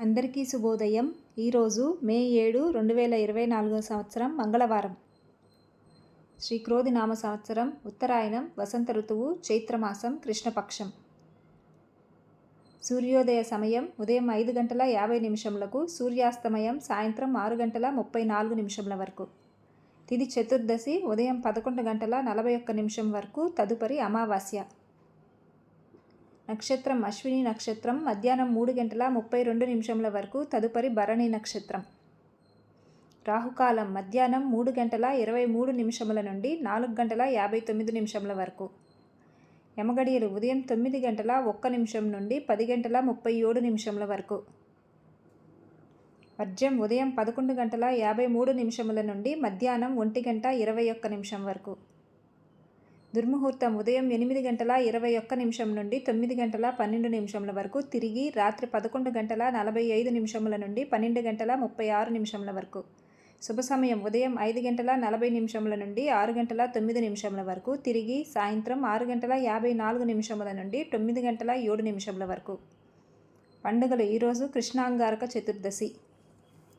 అందరికీ శుభోదయం. ఈరోజు మే 7, 2024 సంవత్సరం మంగళవారం. శ్రీ క్రోధి నామ సంవత్సరం, ఉత్తరాయణం, వసంత ఋతువు, చైత్రమాసం, కృష్ణపక్షం. సూర్యోదయ సమయం ఉదయం 5 గంటల 50 నిమిషములకు, సూర్యాస్తమయం సాయంత్రం 6 గంటల 34 నిమిషముల వరకు. తిథి చతుర్దశి ఉదయం 11 గంటల 41 నిమిషం వరకు, తదుపరి అమావాస్య. నక్షత్రం అశ్విని నక్షత్రం మధ్యాహ్నం 3 గంటల 32 నిమిషముల వరకు, తదుపరి భరణి నక్షత్రం. రాహుకాలం మధ్యాహ్నం 3 గంటల 23 నిమిషముల నుండి 4 గంటల 59 నిమిషముల వరకు. యమగడియలు ఉదయం 9 గంటల 1 నిమిషం నుండి 10 గంటల 37 నిమిషముల వరకు. వర్జ్యం ఉదయం 11 గంటల 53 నిమిషముల నుండి మధ్యాహ్నం 1 గంట 21 నిమిషం వరకు. దుర్ముహూర్తం ఉదయం 8 గంటల 21 నిమిషం నుండి 9 గంటల 12 నిమిషముల వరకు, తిరిగి రాత్రి 11 గంటల 45 నిమిషముల నుండి 12 గంటల 36 నిమిషముల వరకు. శుభ సమయం ఉదయం 5 గంటల 40 నిమిషముల నుండి 6 గంటల 9 నిమిషముల వరకు, తిరిగి సాయంత్రం 6 గంటల 54 నిమిషముల నుండి 9 గంటల 7 నిమిషముల వరకు. పండుగలు ఈరోజు కృష్ణాంగారక చతుర్దశి.